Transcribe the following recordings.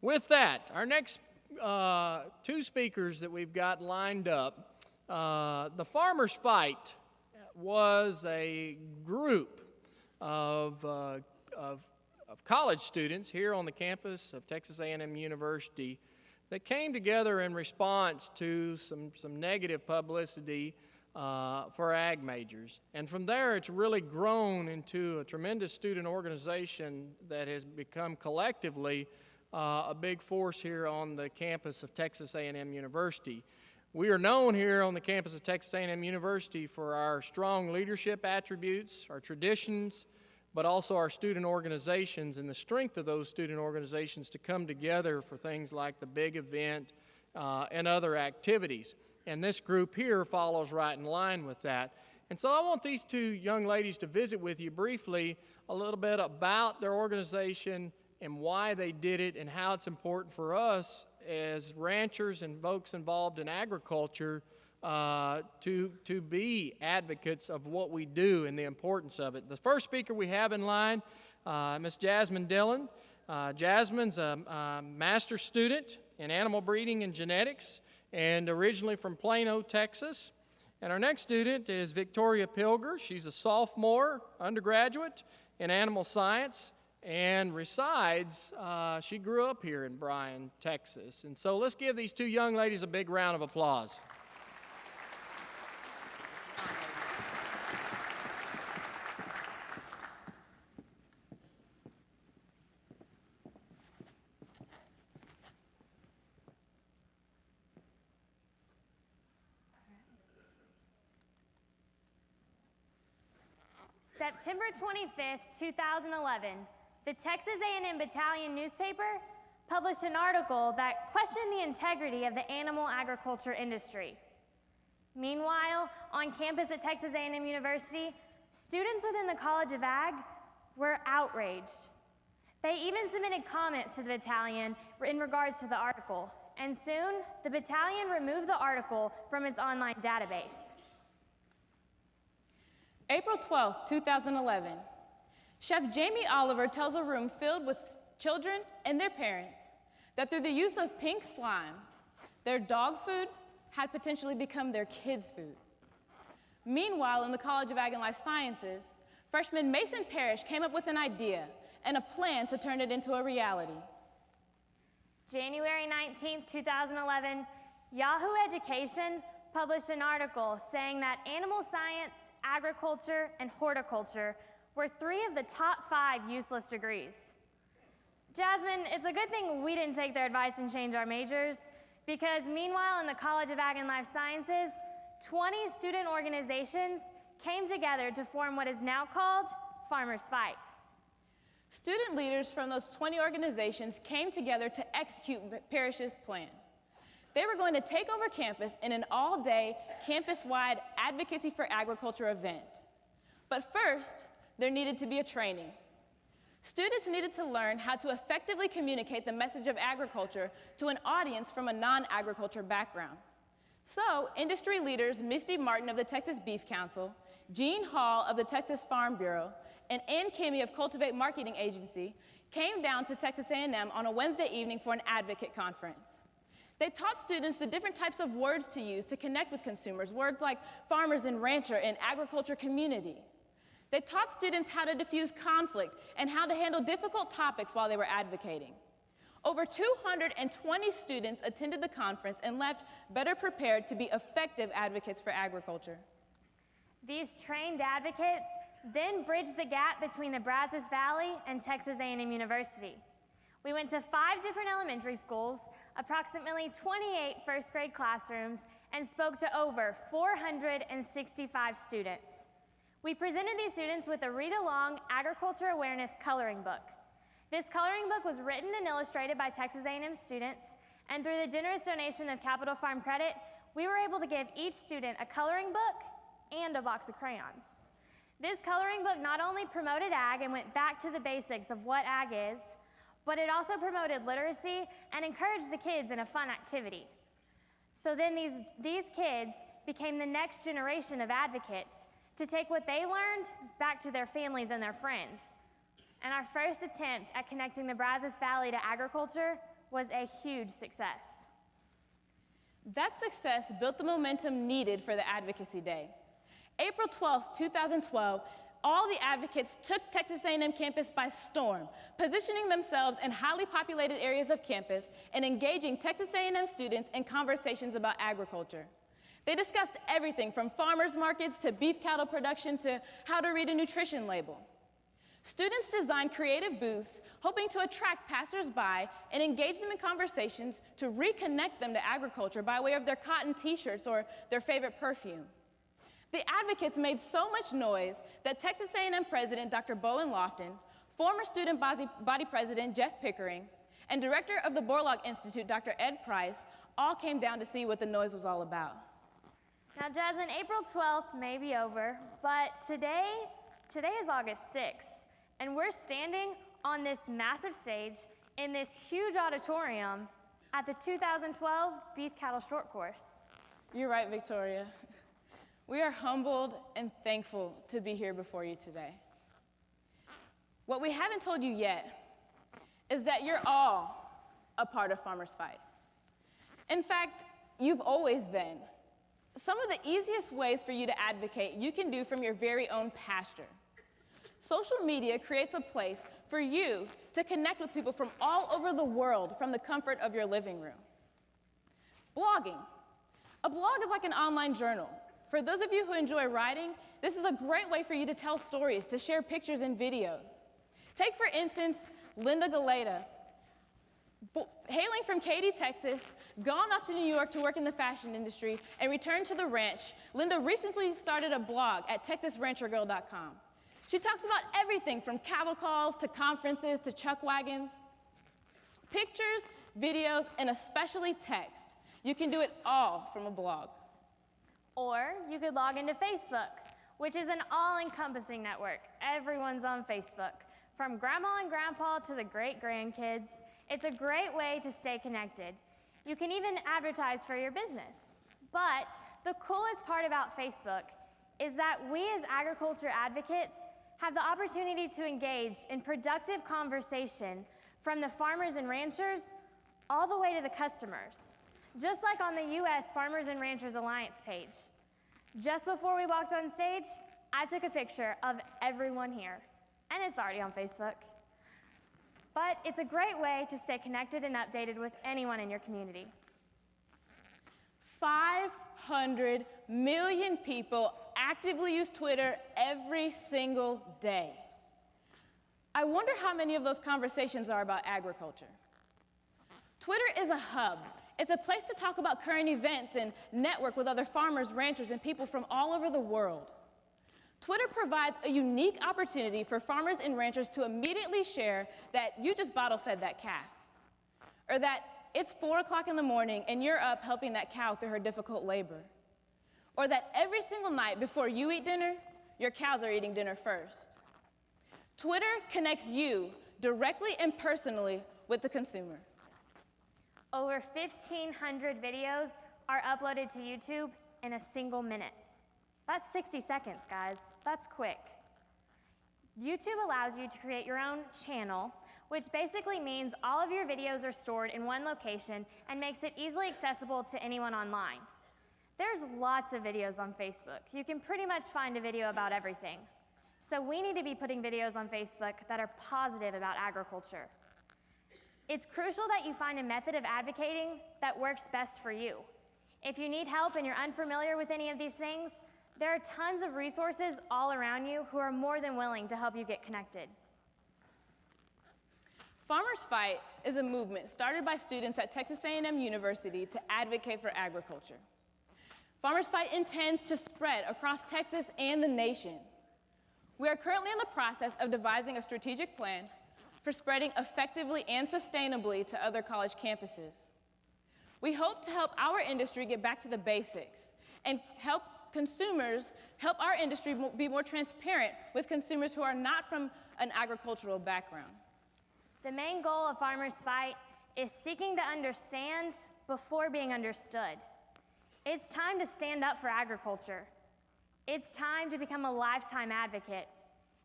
With that, our next two speakers that we've got lined up, the Farmers Fight was a group of college students here on the campus of Texas A&M University that came together in response to some negative publicity for ag majors. And from there, it's really grown into a tremendous student organization that has become collectively a big force here on the campus of Texas A&M University. We are known here on the campus of Texas A&M University for our strong leadership attributes, our traditions, but also our student organizations and the strength of those student organizations to come together for things like the big event and other activities. And this group here follows right in line with that. And so I want these two young ladies to visit with you briefly a little bit about their organization and why they did it and how it's important for us as ranchers and folks involved in agriculture to be advocates of what we do and the importance of it. The first speaker we have in line, Miss Jasmine Dillon. Jasmine's a master's student in animal breeding and genetics and originally from Plano, Texas. And our next student is Victoria Pilger. She's a sophomore undergraduate in animal science and resides, she grew up here in Bryan, Texas. And so let's give these two young ladies a big round of applause. September 25th, 2011, the Texas A&M Battalion newspaper published an article that questioned the integrity of the animal agriculture industry. Meanwhile, on campus at Texas A&M University, students within the College of Ag were outraged. They even submitted comments to the battalion in regards to the article, and soon the battalion removed the article from its online database. April 12, 2011. Chef Jamie Oliver tells a room filled with children and their parents that through the use of pink slime, their dog's food had potentially become their kids' food. Meanwhile, in the College of Ag and Life Sciences, freshman Mason Parrish came up with an idea and a plan to turn it into a reality. January 19, 2011, Yahoo Education published an article saying that animal science, agriculture, and horticulture were 3 of the top 5 useless degrees. Jasmine, it's a good thing we didn't take their advice and change our majors, because meanwhile in the College of Ag and Life Sciences, 20 student organizations came together to form what is now called Farmers Fight. Student leaders from those 20 organizations came together to execute Parrish's plan. They were going to take over campus in an all-day, campus-wide advocacy for agriculture event. But first, there needed to be a training. Students needed to learn how to effectively communicate the message of agriculture to an audience from a non-agriculture background. So, industry leaders Misty Martin of the Texas Beef Council, Gene Hall of the Texas Farm Bureau, and Ann Kimmy of Cultivate Marketing Agency came down to Texas A&M on a Wednesday evening for an advocate conference. They taught students the different types of words to use to connect with consumers, words like farmers and rancher and agriculture community. They taught students how to diffuse conflict and how to handle difficult topics while they were advocating. Over 220 students attended the conference and left better prepared to be effective advocates for agriculture. These trained advocates then bridged the gap between the Brazos Valley and Texas A&M University. We went to 5 different elementary schools, approximately 28 first grade classrooms, and spoke to over 465 students. We presented these students with a read-along agriculture awareness coloring book. This coloring book was written and illustrated by Texas A&M students, and through the generous donation of Capital Farm Credit, we were able to give each student a coloring book and a box of crayons. This coloring book not only promoted ag and went back to the basics of what ag is, but it also promoted literacy and encouraged the kids in a fun activity. So then these kids became the next generation of advocates to take what they learned back to their families and their friends. And our first attempt at connecting the Brazos Valley to agriculture was a huge success. That success built the momentum needed for the Advocacy Day. April 12, 2012, all the advocates took Texas A&M campus by storm, positioning themselves in highly populated areas of campus and engaging Texas A&M students in conversations about agriculture. They discussed everything from farmers markets to beef cattle production to how to read a nutrition label. Students designed creative booths, hoping to attract passersby and engage them in conversations to reconnect them to agriculture by way of their cotton t-shirts or their favorite perfume. The advocates made so much noise that Texas A&M President Dr. Bowen Lofton, former student body president Jeff Pickering, and director of the Borlaug Institute Dr. Ed Price all came down to see what the noise was all about. Now, Jasmine, April 12th may be over, but today is August 6th, and we're standing on this massive stage in this huge auditorium at the 2012 Beef Cattle Short Course. You're right, Victoria. We are humbled and thankful to be here before you today. What we haven't told you yet is that you're all a part of Farmers Fight. In fact, you've always been. Some of the easiest ways for you to advocate you can do from your very own pasture. Social media creates a place for you to connect with people from all over the world from the comfort of your living room. Blogging. A blog is like an online journal. For those of you who enjoy writing, this is a great way for you to tell stories, to share pictures and videos. Take, for instance, Linda Galeta. Hailing from Katy, Texas, gone off to New York to work in the fashion industry, and returned to the ranch, Linda recently started a blog at TexasRancherGirl.com. She talks about everything from cattle calls to conferences to chuck wagons. Pictures, videos, and especially text. You can do it all from a blog. Or you could log into Facebook, which is an all-encompassing network. Everyone's on Facebook, from grandma and grandpa to the great-grandkids. It's a great way to stay connected. You can even advertise for your business. But the coolest part about Facebook is that we as agriculture advocates have the opportunity to engage in productive conversation from the farmers and ranchers all the way to the customers. Just like on the U.S. Farmers and Ranchers Alliance page. Just before we walked on stage, I took a picture of everyone here, and it's already on Facebook. But it's a great way to stay connected and updated with anyone in your community. 500 million people actively use Twitter every single day. I wonder how many of those conversations are about agriculture. Twitter is a hub. It's a place to talk about current events and network with other farmers, ranchers, and people from all over the world. Twitter provides a unique opportunity for farmers and ranchers to immediately share that you just bottle-fed that calf, or that it's 4 o'clock in the morning and you're up helping that cow through her difficult labor, or that every single night before you eat dinner, your cows are eating dinner first. Twitter connects you directly and personally with the consumer. Over 1,500 videos are uploaded to YouTube in a single minute. That's 60 seconds, guys. That's quick. YouTube allows you to create your own channel, which basically means all of your videos are stored in one location and makes it easily accessible to anyone online. There's lots of videos on Facebook. You can pretty much find a video about everything. So we need to be putting videos on Facebook that are positive about agriculture. It's crucial that you find a method of advocating that works best for you. If you need help and you're unfamiliar with any of these things, there are tons of resources all around you who are more than willing to help you get connected. Farmers Fight is a movement started by students at Texas A&M University to advocate for agriculture. Farmers Fight intends to spread across Texas and the nation. We are currently in the process of devising a strategic plan for spreading effectively and sustainably to other college campuses. We hope to help our industry get back to the basics and help our industry be more transparent with consumers who are not from an agricultural background. The main goal of Farmers Fight is seeking to understand before being understood. It's time to stand up for agriculture. It's time to become a lifetime advocate.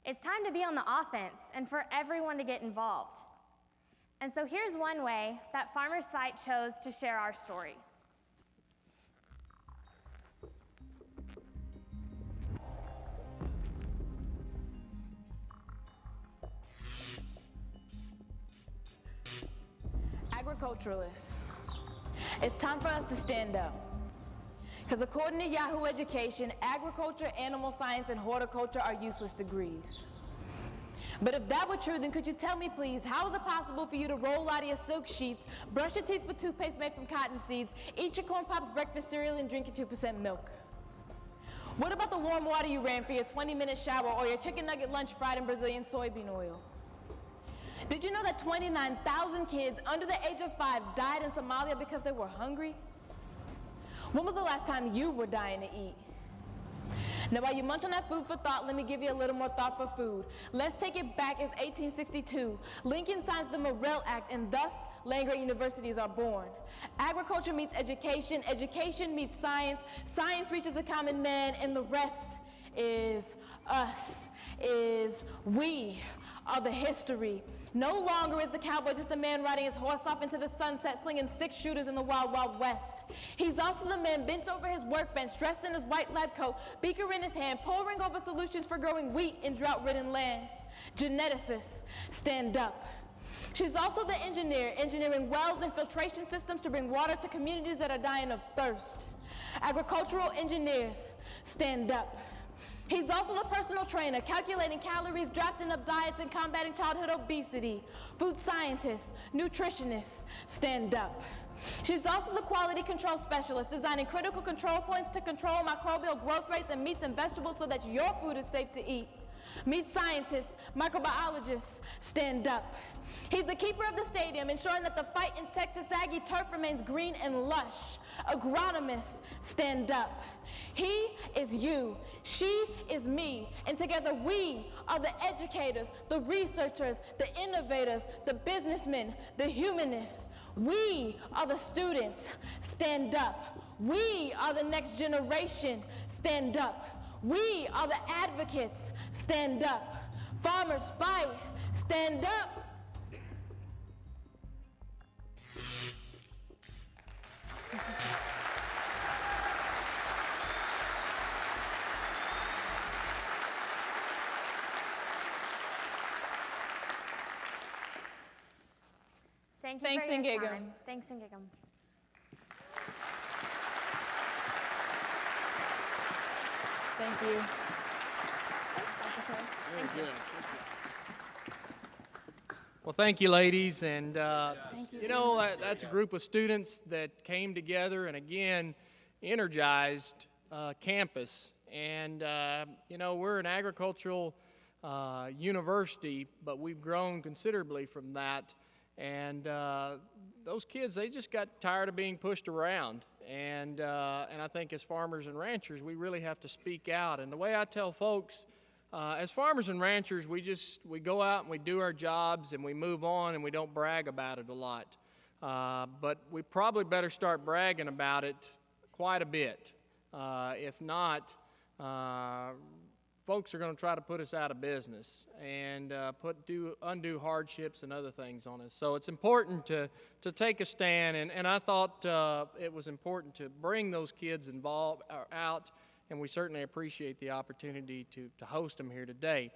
It's time to be on the offense and for everyone to get involved. And so here's one way that Farmers Fight chose to share our story. Agriculturalists, it's time for us to stand up. Because according to Yahoo Education, agriculture, animal science, and horticulture are useless degrees. But if that were true, then could you tell me, please, how is it possible for you to roll out of your silk sheets, brush your teeth with toothpaste made from cotton seeds, eat your Corn Pops breakfast cereal, and drink your 2% milk? What about the warm water you ran for your 20-minute shower or your chicken nugget lunch fried in Brazilian soybean oil? Did you know that 29,000 kids under the age of 5 died in Somalia because they were hungry? When was the last time you were dying to eat? Now, while you munch on that food for thought, let me give you a little more thought for food. Let's take it back as 1862. Lincoln signs the Morrill Act, and thus land-grant universities are born. Agriculture meets education, education meets science, science reaches the common man, and the rest is us, is we are the history. No longer is the cowboy just a man riding his horse off into the sunset, slinging 6 shooters in the wild, wild west. He's also the man bent over his workbench, dressed in his white lab coat, beaker in his hand, poring over solutions for growing wheat in drought-ridden lands. Geneticists, stand up. She's also the engineer, engineering wells and filtration systems to bring water to communities that are dying of thirst. Agricultural engineers, stand up. He's also the personal trainer, calculating calories, drafting up diets, and combating childhood obesity. Food scientists, nutritionists, stand up. She's also the quality control specialist, designing critical control points to control microbial growth rates in meats and vegetables so that your food is safe to eat. Meat scientists, microbiologists, stand up. He's the keeper of the stadium, ensuring that the fight in Texas Aggie turf remains green and lush. Agronomists, stand up. He is you, she is me, and together we are the educators, the researchers, the innovators, the businessmen, the humanists. We are the students, stand up. We are the next generation, stand up. We are the advocates, stand up. Farmers fight, stand up. Thank you Thanks, for your Ngigam. time. Thanks, Ngigam. Thank you. Thanks, Dr. Cole. Very good. Well, thank you, ladies. And, you know, that's a group of students that came together and, again, energized campus. And, you know, we're an agricultural university, but we've grown considerably from that. And those kids, they just got tired of being pushed around. And I think as farmers and ranchers, we really have to speak out. And the way I tell folks, as farmers and ranchers, we go out and we do our jobs and we move on and we don't brag about it a lot. But we probably better start bragging about it quite a bit. If not, folks are going to try to put us out of business and do undue hardships and other things on us. So it's important to take a stand, and I thought it was important to bring those kids involved out, and we certainly appreciate the opportunity to host them here today.